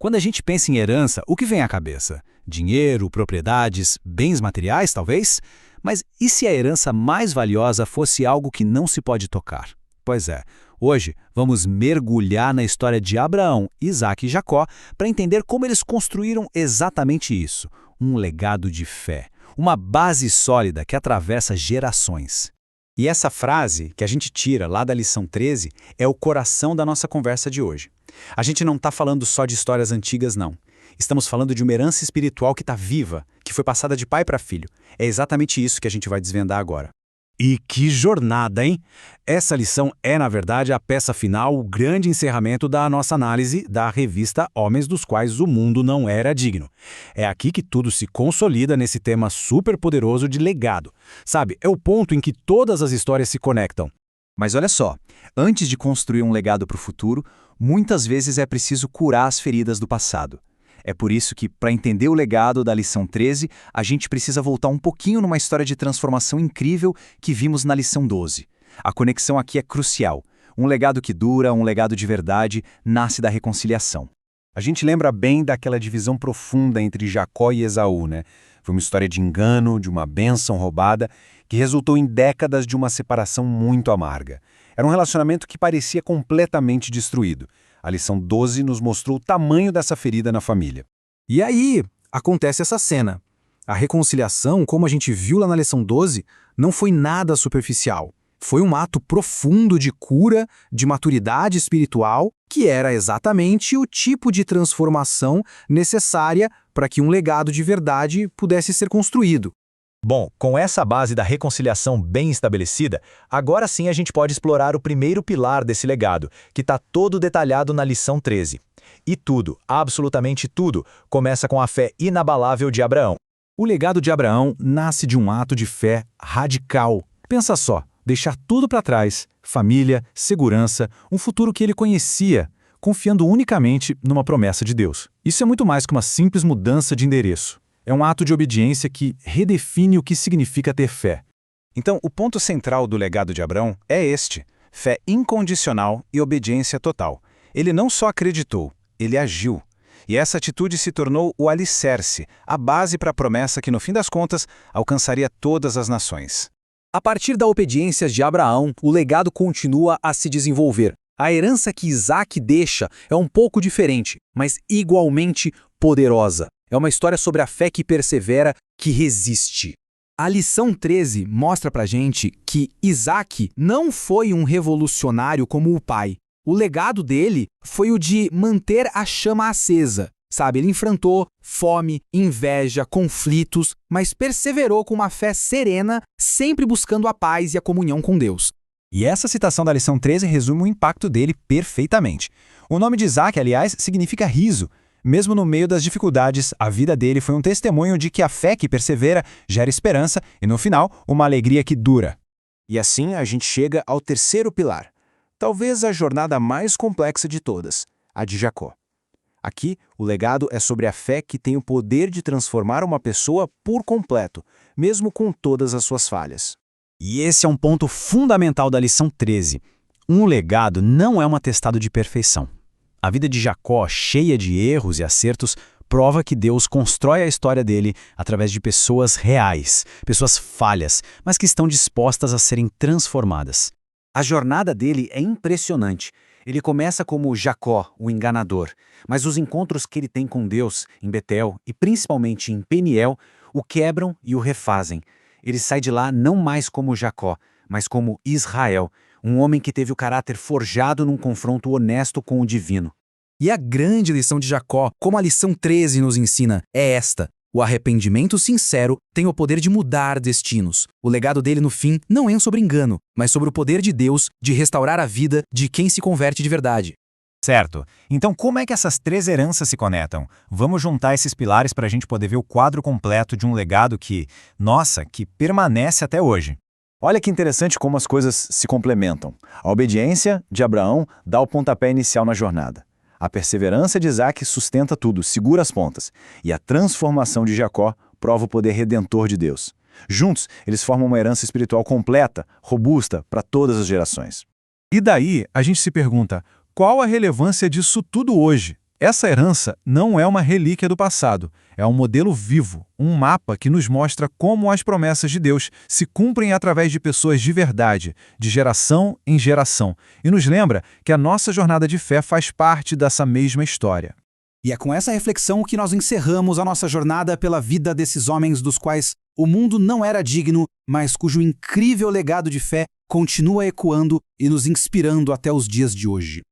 Quando a gente pensa em herança, o que vem à cabeça? Dinheiro, propriedades, bens materiais, talvez? Mas e se a herança mais valiosa fosse algo que não se pode tocar? Pois é, hoje vamos mergulhar na história de Abraão, Isaque e Jacó para entender como eles construíram exatamente isso, um legado de fé, uma base sólida que atravessa gerações. E essa frase que a gente tira lá da lição 13 é o coração da nossa conversa de hoje. A gente não está falando só de histórias antigas, não. Estamos falando de uma herança espiritual que está viva, que foi passada de pai para filho. É exatamente isso que a gente vai desvendar agora. E que jornada, hein? Essa lição é, na verdade, a peça final, o grande encerramento da nossa análise da revista Homens dos Quais o Mundo Não Era Digno. É aqui que tudo se consolida nesse tema super poderoso de legado. Sabe, é o ponto em que todas as histórias se conectam. Mas olha só, antes de construir um legado para o futuro, muitas vezes é preciso curar as feridas do passado. É por isso que, para entender o legado da lição 13, a gente precisa voltar um pouquinho numa história de transformação incrível que vimos na lição 12. A conexão aqui é crucial. Um legado que dura, um legado de verdade, nasce da reconciliação. A gente lembra bem daquela divisão profunda entre Jacó e Esaú, né? Foi uma história de engano, de uma bênção roubada, que resultou em décadas de uma separação muito amarga. Era um relacionamento que parecia completamente destruído. A lição 12 nos mostrou o tamanho dessa ferida na família. E aí acontece essa cena. A reconciliação, como a gente viu lá na lição 12, não foi nada superficial. Foi um ato profundo de cura, de maturidade espiritual, que era exatamente o tipo de transformação necessária para que um legado de verdade pudesse ser construído. Bom, com essa base da reconciliação bem estabelecida, agora sim a gente pode explorar o primeiro pilar desse legado, que está todo detalhado na lição 13. E tudo, absolutamente tudo, começa com a fé inabalável de Abraão. O legado de Abraão nasce de um ato de fé radical. Pensa só, deixar tudo para trás, família, segurança, um futuro que ele conhecia, confiando unicamente numa promessa de Deus. Isso é muito mais que uma simples mudança de endereço. É um ato de obediência que redefine o que significa ter fé. Então, o ponto central do legado de Abraão é este: fé incondicional e obediência total. Ele não só acreditou, ele agiu. E essa atitude se tornou o alicerce, a base para a promessa que, no fim das contas, alcançaria todas as nações. A partir da obediência de Abraão, o legado continua a se desenvolver. A herança que Isaque deixa é um pouco diferente, mas igualmente poderosa. É uma história sobre a fé que persevera, que resiste. A lição 13 mostra pra gente que Isaque não foi um revolucionário como o pai. O legado dele foi o de manter a chama acesa. Sabe, ele enfrentou fome, inveja, conflitos, mas perseverou com uma fé serena, sempre buscando a paz e a comunhão com Deus. E essa citação da lição 13 resume o impacto dele perfeitamente. O nome de Isaque, aliás, significa riso. Mesmo no meio das dificuldades, a vida dele foi um testemunho de que a fé que persevera gera esperança e, no final, uma alegria que dura. E assim a gente chega ao terceiro pilar, talvez a jornada mais complexa de todas, a de Jacó. Aqui, o legado é sobre a fé que tem o poder de transformar uma pessoa por completo, mesmo com todas as suas falhas. E esse é um ponto fundamental da lição 13. Um legado não é um atestado de perfeição. A vida de Jacó, cheia de erros e acertos, prova que Deus constrói a história dele através de pessoas reais, pessoas falhas, mas que estão dispostas a serem transformadas. A jornada dele é impressionante. Ele começa como Jacó, o enganador, mas os encontros que ele tem com Deus em Betel e principalmente em Peniel o quebram e o refazem. Ele sai de lá não mais como Jacó, mas como Israel, um homem que teve o caráter forjado num confronto honesto com o divino. E a grande lição de Jacó, como a lição 13 nos ensina, é esta: o arrependimento sincero tem o poder de mudar destinos. O legado dele, no fim, não é sobre engano, mas sobre o poder de Deus de restaurar a vida de quem se converte de verdade. Certo. Então, como é que essas três heranças se conectam? Vamos juntar esses pilares para a gente poder ver o quadro completo de um legado que, nossa, que permanece até hoje. Olha que interessante como as coisas se complementam. A obediência de Abraão dá o pontapé inicial na jornada. A perseverança de Isaque sustenta tudo, segura as pontas. E a transformação de Jacó prova o poder redentor de Deus. Juntos, eles formam uma herança espiritual completa, robusta, para todas as gerações. E daí, a gente se pergunta, qual a relevância disso tudo hoje? Essa herança não é uma relíquia do passado, é um modelo vivo, um mapa que nos mostra como as promessas de Deus se cumprem através de pessoas de verdade, de geração em geração, e nos lembra que a nossa jornada de fé faz parte dessa mesma história. E é com essa reflexão que nós encerramos a nossa jornada pela vida desses homens dos quais o mundo não era digno, mas cujo incrível legado de fé continua ecoando e nos inspirando até os dias de hoje.